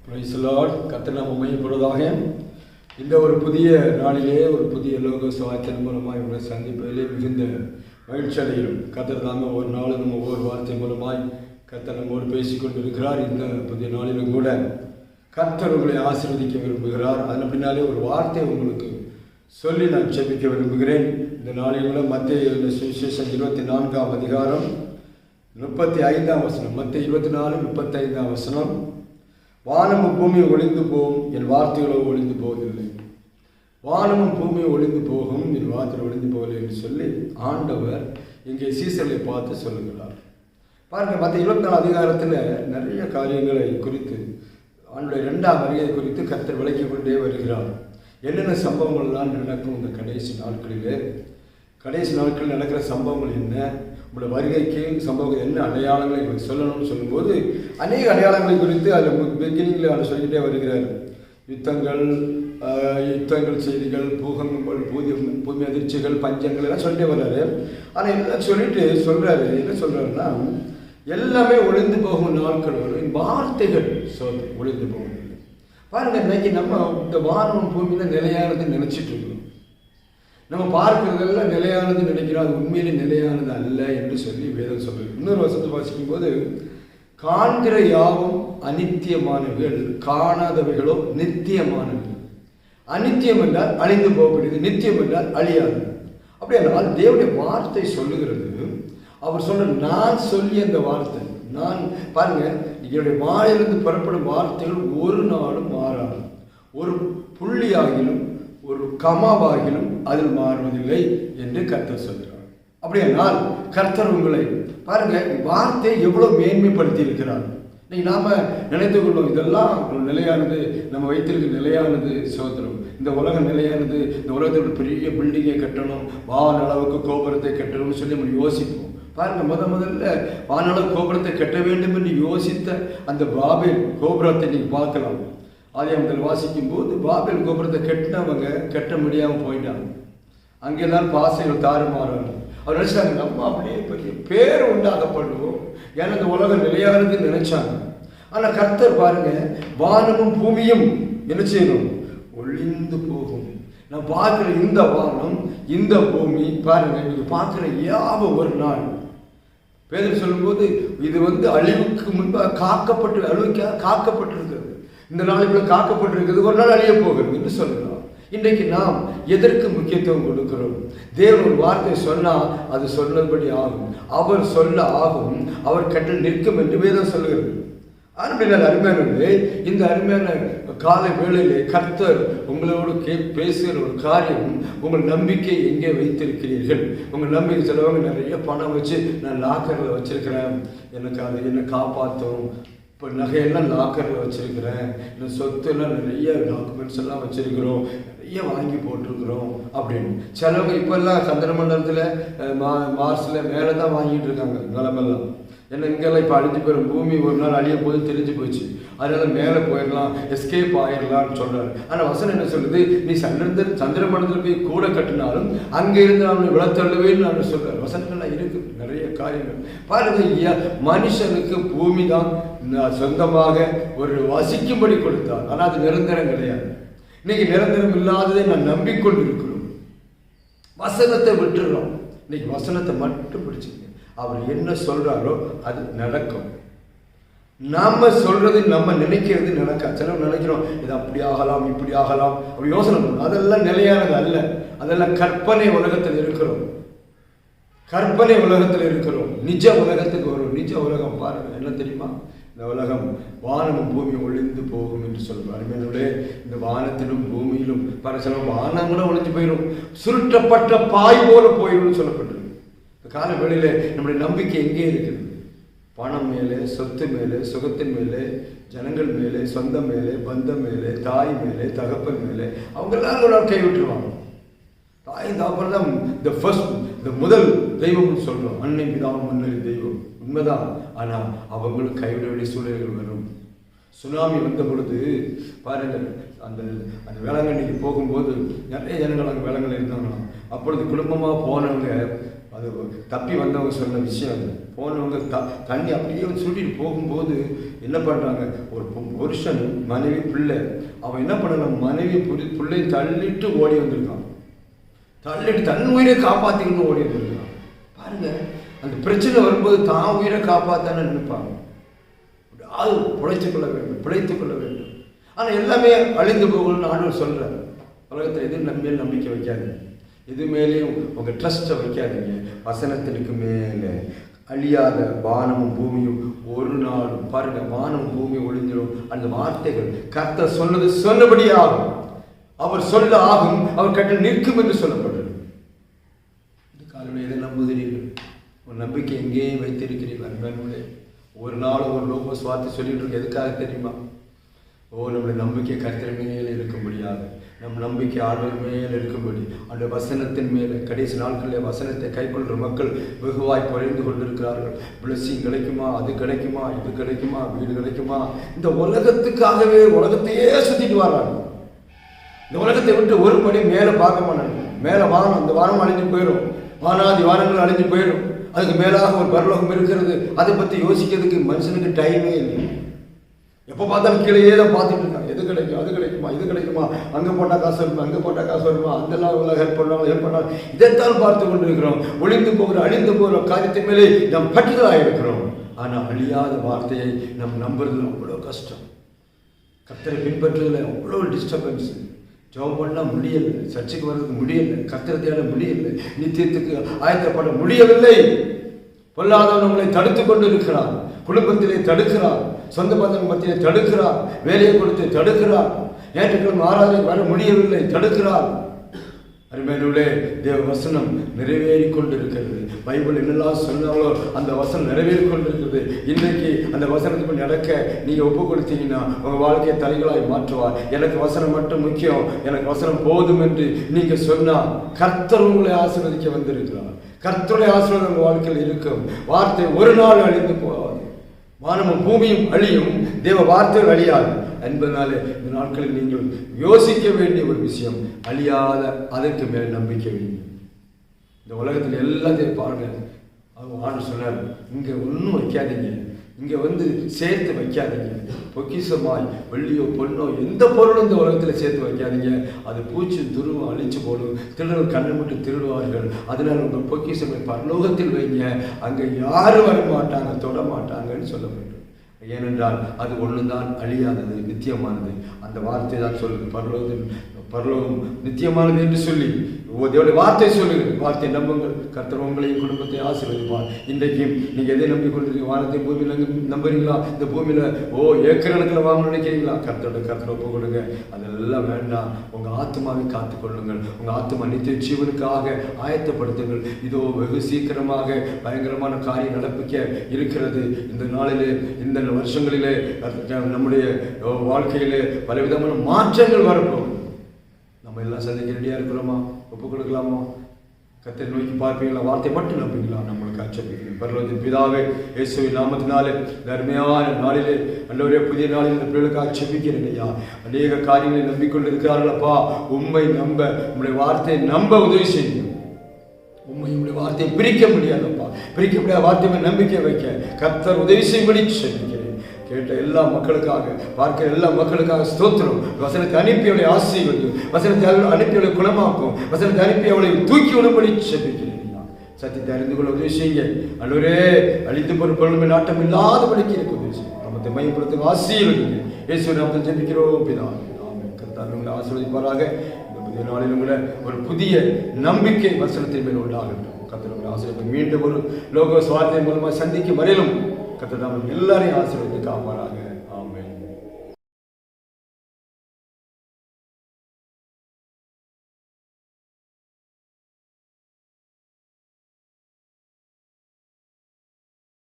Praise the Lord. கர்த்தர் நாமம் மகிமைப்படுவதாக. இந்த ஒரு புதிய நாளிலே ஒரு புதிய லோக சுவாத்தின் மூலமாய் உங்களை சந்திப்பதிலே மிகுந்த மகிழ்ச்சி அடைகிறோம். கர்த்தர் தாங்க ஒரு நாளும் நம்ம ஒவ்வொரு வார்த்தை மூலமாய் கர்த்தர் நம்மோடு பேசிக்கொண்டு இருக்கிறார். இந்த புதிய நாளிலும் கூட கர்த்தர் உங்களை ஆசீர்வதிக்க விரும்புகிறார். அது அப்படின்னாலே ஒரு வார்த்தை உங்களுக்கு சொல்லி நான் ஜெபிக்க விரும்புகிறேன். இந்த நாளில் கூட மத்தேயு சுவிசேஷம் 24ஆம் அதிகாரம் 35ஆம் வசனம். மத்தேயு 24:35ஆம் வசனம். வானமும் பூமியும் ஒளிந்து போகும், என் வார்த்தைகளோ ஒளிந்து போவதில்லை. வானமும் பூமியும் ஒளிந்து போகும், என் வார்த்தைகள் ஒளிந்து போவதில்லை என்று சொல்லி ஆண்டவர் இங்கே சீசர்களை பார்த்து சொல்லுகிறார். பாருங்க, மற்ற 24 அதிகாரத்தில் நிறைய காரியங்களை குறித்து ஆண்டுடைய 2ஆம் வருகை குறித்து கர்த்தர் விளக்கிக் கொண்டே வருகிறார். என்னென்ன சம்பவங்கள்லாம் நடக்கும் இந்த கடைசி நாட்களிலே, கடைசி நாட்களில் நடக்கிற சம்பவங்கள் என்ன, உங்களோட வருகைக்கு சம்பவம் என்ன அடையாளங்களை சொல்லணும்னு சொல்லும்போது அநேக அடையாளங்களை குறித்து அதில் பிகினிங்கில் அவர் சொல்லிக்கிட்டே வருகிறார். யுத்தங்கள் செய்திகள், பூகம்பங்கள், பூமி அதிர்ச்சிகள், பஞ்சங்கள் எல்லாம் சொல்லிட்டே வர்றாரு. ஆனால் எல்லாம் சொல்லிட்டு சொல்கிறாரு, என்ன சொல்கிறாருன்னா, எல்லாமே ஒளிந்து போகும் நாட்கள் வரும், வார்த்தைகள் ஒளிந்து போகும். பாருங்க, இன்னைக்கு நம்ம இந்த வானம் பூமியில் நிலையானது நினைச்சிட்டு இருக்கோம். நம்ம பார்க்கிறதெல்லாம் நிலையானது நினைக்கிறோம், அது உண்மையிலே நிலையானது அல்ல என்று சொல்லி வேதம் சொல்லுது. இன்னொரு வசனத்தை வாசிக்கும் போது, காண்கிற யாவும் அநித்தியமானவைகள், காணாதவைகளோ நித்தியமானவைகள். அநித்தியம் என்றால் அழிந்து போகக்கூடியது, நித்தியம் என்றால் அழியாது. அப்படியானால் தேவனுடைய வார்த்தை சொல்லுகிறது. அவர் சொல்ற, நான் சொல்லிய அந்த வார்த்தை, நான் பாருங்க, என்னுடைய வாயிலிருந்து புறப்படும் வார்த்தைகள் ஒரு நாளும் மாறாது. ஒரு புள்ளியாகிலும் ஒரு கமாவாகிலும் அதில் மாறுவதில்லை என்று கர்த்தர் சொல்கிறார். அப்படியானால் கர்த்தர் உங்களை பாருங்க, வார்த்தை எவ்வளவு மேன்மைப்படுத்தி இருக்கிறார். இன்னைக்கு நாம நினைத்துக் கொள்ளும் இதெல்லாம் நிலையானது, நம்ம வைத்திருக்க நிலையானது சோதரம், இந்த உலகம் நிலையானது, இந்த உலகத்தில் பெரிய பில்டிங்கை கட்டணும், வானளவுக்கு கோபுரத்தை கட்டணும்னு சொல்லி நம்ம யோசிப்போம். பாருங்க, முதல்ல வானளவு கோபுரத்தை கட்ட வேண்டும் என்று யோசித்த அந்த பாபேல் கோபுரத்தை நீங்க பார்க்கலாம். ஆதியாகமத்தில் வாசிக்கும் போது பாபேல் கோபுரத்தை கட்டினவங்க கட்ட முடியாமல் போயிட்டாங்க. அங்கேதான் பாசைகள் தாறுமாறாங்க. அவர் நினைச்சாங்க, நம்ம அப்படியே பெரிய பேர் உண்டாகப்படுவோம், ஏன்னா இந்த உலகம் நிலையானதுன்னு நினைச்சாங்க. ஆனால் கர்த்தர் பாருங்க, வானமும் பூமியும் என்ன செய்யணும், ஒளிந்து போகும். நான் பார்க்குற இந்த வானம், இந்த பூமி பாருங்க, நீங்க பார்க்குற யாவும் ஒரு நாள், பேதர் சொல்லும்போது இது அழிவுக்கு முன்பாக காக்கப்பட்டிருக்கிறது. இந்த நாளுக்குள்ள காக்கப்பட்டிருக்கிறது, ஒரு நாள் அழிய போகிறது என்று சொல்லலாம். இன்றைக்கு நாம் எதற்கு முக்கியத்துவம் கொடுக்கிறோம்? தேவன் ஒரு வார்த்தை சொன்னால் அது சொன்னபடி ஆகும், அவர் சொல்ல ஆகும், அவர் கட்டில் நிற்கும் என்று வேதம் சொல்லுகிறது. அருமையான அருமையானது, இந்த அருமையான காலை வேளையிலே கர்த்தர் உங்களோடு பேசுகிற ஒரு காரியம், உங்கள் நம்பிக்கை எங்கே வைத்திருக்கிறீர்கள்? உங்கள் நம்பிக்கை சிலவங்க நிறைய பணம் வச்சு நான் லாக்கரில் வச்சிருக்கிறேன், எனக்கு அது என்ன காப்பாற்றும், இப்போ நகையெல்லாம் லாக்கரில் வச்சுருக்கிறேன், இன்னும் சொத்துலாம் நிறைய டாக்குமெண்ட்ஸ் எல்லாம் வச்சுருக்கிறோம், நிறைய வாங்கி போட்டிருக்கிறோம் அப்படின்னு. சிலவங்க இப்போல்லாம் சந்திரமண்டலத்தில் மார்ஸில் மேலே தான் வாங்கிட்டு இருக்காங்க நிலமெல்லாம். ஏன்னா இங்கெல்லாம் இப்போ அழிஞ்சு போயிடும், பூமி ஒரு நாள் அழிய போது தெரிஞ்சு போச்சு, அதனால மேலே போயிடலாம், எஸ்கேப் ஆகிடலாம்னு சொல்கிறாரு. ஆனால் வசனம் என்ன சொல்லுது, நீ சந்திரமண்டலத்தில் போய் கூட கட்டினாலும் அங்கே இருந்து அவனை விளத்தள்ளுவேன்னு நான் சொல்கிறார். வசனங்கள்லாம் இருக்குது, நிறைய காரியங்கள் பாருங்க. மனுஷனுக்கு பூமி தான் சொந்தமாக ஒரு வசிக்கும்படி கொடுத்தார், ஆனால் அது நிரந்தரம் கிடையாது. இன்னைக்கு நிரந்தரம் இல்லாததை நான் நம்பிக்கொண்டு இருக்கிறோம். வசனத்தை விட்டுறோம். இன்னைக்கு வசனத்தை மட்டும் பிடிச்சிங்க, அவர் என்ன சொல்றாரோ அது நடக்கும். நாம சொல்றது, நம்ம நினைக்கிறது நடக்க. சிலர் நினைக்கிறோம் இது அப்படி ஆகலாம், இப்படி ஆகலாம், அப்படி யோசனை பண்ணணும். அதெல்லாம் நிலையானது அல்ல, அதெல்லாம் கற்பனை உலகத்தில் இருக்கிறோம். கற்பனை உலகத்தில் இருக்கிறோம். நிஜ உலகத்துக்கு வரும். நிஜ உலகம் பாருங்க என்ன தெரியுமா, இந்த உலகம் வானமும் பூமியும் ஒளிந்து போகும் என்று சொல்வார். அருமையானவர்களே, இந்த வானத்திலும் பூமியிலும் சில வானங்களும் ஒளிஞ்சு போயிடும், சுருட்டப்பட்ட பாய் போல போயிடும் சொல்லப்பட்டிருக்கு. இந்த கால வேளையில நம்முடைய நம்பிக்கை எங்கே இருக்குது? பணம் மேலே, சொத்து மேலே, சுகத்தின் மேலே, ஜனங்கள் மேலே, சொந்தம் மேலே, பந்தம் மேலே, தாய் மேலே, தகப்பன் மேலே. அவங்க எல்லாரும் ஒரு கை விட்டுருவாங்க. தாய் தகப்பன் தான் இந்த முதல் தெய்வம்னு சொல்றோம். அன்னை பிதாவும் முன்னறி தெய்வம் உண்மைதான். ஆனால் அவங்களுக்கு கைவிட வேண்டிய சூழல்கள் வரும். சுனாமி வந்த பொழுது பாருங்கள், அந்த வேளாங்கண்ணிக்கு போகும்போது நிறைய ஜனங்கள் அங்கே வேளாங்கண்ணி இருந்தாங்களாம். அப்பொழுது குடும்பமாக போனவங்க அது தப்பி வந்தவங்க சொன்ன விஷயம் அது. போனவங்க தண்ணி அப்படியே சுட்டிட்டு போகும்போது என்ன பண்ணுறாங்க, ஒரு புருஷன் மனைவி பிள்ளை, அவன் என்ன பண்ணலாம், மனைவி பிள்ளையை தள்ளிட்டு ஓடி வந்திருக்கான். தள்ளிட்டு தன் உயிரை காப்பாற்றிக்கணும்னு ஓடி வந்திருக்கான். பாருங்க, அந்த பிரச்சனை வரும்போது தான் உயிரை காப்பாத்தானு நினைப்பாங்க. அது பிழைத்துக் கொள்ள வேண்டும். ஆனால் எல்லாமே அழிந்து போகணும்னு ஆண்டவர் சொல்கிறார். உலகத்தில் எது மேல் நம்பிக்கை வைக்காதீங்க, எது மேலேயும் உங்கள் ட்ரஸ்ட்டை வைக்காதீங்க. வசனத்திற்கு மேலே அழியாத வானமும் பூமியும் ஒரு நாள், பாருங்க, வானமும் பூமியும் ஒளிஞ்சிடும். அந்த வார்த்தைகள் கர்த்தர் சொன்னது சொன்னபடி ஆகும், அவர் சொல்ல ஆகும், அவர் கட்டில் நிற்கும் என்று சொல்லப்பட்டது. இந்த காலையில் எதை நம்புகிறீர்கள்? ஒரு நம்பிக்கை எங்கேயும் வைத்திருக்கிறீர்கள் அன்பானவர்களே. ஒரு நாள் ஒரு லோக சுவார்த்தை சொல்லிட்டு இருக்கு. எதுக்காக தெரியுமா? நம்முடைய நம்பிக்கை கர்த்தர் மேலே இருக்கும்படியாக, நம் நம்பிக்கை ஆண்டவர் மேலே இருக்கும்படி, அந்த வசனத்தின் மேலே கடைசி நாட்களில் வசனத்தை கைக்கொள்கிற மக்கள் வெகுவாய் குறைந்து கொண்டிருக்கிறார்கள். பிளஸிங் கிடைக்குமா, அது கிடைக்குமா, இது கிடைக்குமா, வீடு கிடைக்குமா, இந்த உலகத்துக்காகவே உலகத்தையே சுற்றிட்டு வர்றாங்க. இந்த உலகத்தை விட்டு ஒரு படி மேலே பார்க்க மாட்டாங்க. மேலே வானம், அந்த வானம் அழிஞ்சு போயிடும், வானாதி வானங்கள் அழிஞ்சு போயிடும். அதுக்கு மேலாக ஒரு பரலோகம் இருக்கிறது. அதை பற்றி யோசிக்கிறதுக்கு மனுஷனுக்கு டைமே இல்லை. எப்போ பார்த்தாலும் கீழே தான் பார்த்துட்டு இருக்காங்க. எது கிடைக்கும், அது கிடைக்குமா, இது கிடைக்குமா, அங்கே போட்டால் காசு வருமா, அங்கே போட்டால் காசு வருமா, அந்த ஹெல்ப் பண்ணாலும் இதைத்தான் பார்த்து கொண்டு இருக்கிறோம். ஒளிந்து போகிற அழிந்து போகிற காரியத்தை மேலே நாம் பற்றுதலாக இருக்கிறோம். ஆனால் அழியாத வார்த்தையை நம்ம நம்புறதுல அவ்வளோ கஷ்டம். கர்த்தரை பின்பற்றுறதுல அவ்வளோ டிஸ்டர்பன்ஸ். ஜெபம் பண்ணால் முடியலை, சர்ச்சைக்கு வர்றதுக்கு முடியலை, கர்த்தரை தேட முடியலை, நித்தியத்துக்கு ஆயத்தப்பட முடியவில்லை. பொல்லாதவன் நம்மளை தடுத்து கொண்டு இருக்கிறார், குடும்பத்திலே தடுக்கிறார், சொந்த பந்தம் மத்தியிலே தடுக்கிறார், வேலையை கொடுத்து தடுக்கிறார், ஞாயிற்றுக்கிழமை ஆராதனை வர முடியவில்லை, தடுக்கிறார். அருமையானவர்களே, தேவ வசனம் நிறைவேறி கொண்டிருக்கிறது. பைபிள் என்னெல்லாம் சொன்னாலோ அந்த வசனம் நிறைவேறி கொண்டிருக்கிறது. இன்றைக்கு அந்த வசனத்துக்கு நடக்க நீங்கள் ஒப்பு கொடுத்தீங்கன்னா உங்கள் வாழ்க்கையை தலைகளாய் மாற்றுவார். எனக்கு வசனம் மட்டும் முக்கியம், எனக்கு வசனம் போதும் என்று நீங்கள் சொன்னால் கர்த்தர் உங்களை ஆசீர்வதிக்க வந்திருக்கிறார். கர்த்தருடைய ஆசீர்வாதம் உங்கள் வாழ்க்கையில் இருக்கும். வார்த்தை ஒரு நாள் அழிந்து போகாது. வானமும் பூமியும் அழியும், தேவ வார்த்தைகள் அழியாது என்பதனாலே இந்த நாட்களில் நீங்கள் யோசிக்க வேண்டிய ஒரு விஷயம், அழியாத அதற்கு மேலே நம்பிக்கை வேண்டும். இந்த உலகத்தில் எல்லாத்தையும் பாருங்க. அவங்க ஆண்டு சொன்னார், இங்கே ஒன்றும் வைக்காதீங்க, இங்கே சேர்த்து வைக்காதீங்க. பொக்கிஷமாய் வெள்ளியோ பொண்ணோ எந்த பொருளும் இந்த உலகத்தில் சேர்த்து வைக்காதீங்க. அது பூச்சி துருவம் அழிச்சு போடும், திருடர்கள் கண்ணை மட்டும் திருடுவார்கள். அதனால் உங்கள் பொக்கிஷமை பரலோகத்தில் வைங்க, அங்கே யாரும் வர மாட்டாங்க, தொட மாட்டாங்கன்னு சொல்லப்படும். ஏனென்றால் அது ஒன்றுதான் அழியாதது, நித்தியமானது. அந்த வார்த்தை தான் சொல்லுது, பரலோகம் நித்தியமானது என்று சொல்லி தேவனுடைய வார்த்தை சொல்லுங்கள். வார்த்தை நம்புங்கள், கர்த்தர் உங்களையும் குடும்பத்தை ஆசீர்வதிப்பார். இன்றைக்கும் நீங்கள் எதை நம்பிக்கொண்டிருக்கீங்க? வானத்தை பூமியில் நம்புறீங்களா? இந்த பூமியில் ஏக்கரணுக்கில் வாங்க நினைக்கிறீங்களா? கர்த்தரை ஒப்பு கொடுங்க. அதெல்லாம் வேண்டாம். உங்கள் ஆத்மாவை காத்துக்கொள்ளுங்கள். உங்கள் ஆத்மா நித்திய ஜீவனுக்காக ஆயத்தப்படுத்துங்கள். இதோ வெகு சீக்கிரமாக பயங்கரமான காரியம் நடப்பிக்க இருக்கிறது. இந்த நாளிலே, இந்த வருஷங்களிலே நம்முடைய வாழ்க்கையிலே பலவிதமான மாற்றங்கள் வரப்போம். நம்ம எல்லாம் சந்திக்க ரெடியாக இருக்கிறோமா? ஒப்பு கொடுக்கலாமா? கர்த்தரை நோக்கி பார்ப்பீங்களா? வார்த்தை மட்டும் நம்புவீங்களா? நம்மளுக்கு அச்சப்பிக்கிறேன். பரலோகத்தின் பிதாவே, இயேசுவின் நாமத்தினாலே அருமையான நாளிலே, நல்ல புதிய நாளில் இந்த பிள்ளைகளுக்கு அச்சப்பிக்கிறேன் ஐயா. அநேக காரியங்களை நம்பிக்கொண்டிருக்கிறார்களப்பா. உண்மை நம்ப, உங்களுடைய வார்த்தையை நம்ப உதவி செய்யும். உண்மையுடைய வார்த்தையை பிரிக்க முடியாதப்பா. பிரிக்க முடியாத வார்த்தையை நம்பிக்கை வைக்க கர்த்தர் உதவி செய்யும்படி சொல்லிக்கிறேன். கேட்ட எல்லா மக்களுக்காக, பார்க்கிற எல்லா மக்களுக்காக ஸ்தோத்திரம். வசனத்தை அனுப்பி அவளை ஆசீர்வதியும், வசனத்தை அனுப்பி அவளை குணமாக்கும், வசனத்தை அனுப்பி அவளை தூக்கி விடும்படி செபிக்கிறேன். சத்தியத்தை அறிந்து கொள்ள உதவி செய்யுங்க. அல்லவரே, அழித்து பொருட்களுமே நாட்டம் இல்லாதபடிக்கு இருக்க உதவி செய்யும். நம்மத்தை மையப்படுத்த ஆசீர்வதிங்க. இயேசுவின் நாமத்தில் ஜெபிக்கிறோம் பிதாவே. ஆமென். கர்த்தர் உங்களை ஆசீர்வதிப்பாராக. இந்த புதிய நாளிலும் கூட ஒரு புதிய நம்பிக்கை வசனத்தின் மேல் உண்டாகட்டும். கர்த்தர் உங்களை ஆசீர்வதிப்பார். மீண்டும் ஒரு லோக சுவார்த்தை மூலமாக சந்திக்கும் வரையிலும் கர்த்தர் எல்லாரையும் ஆசீர்வதித்து காப்பாராக.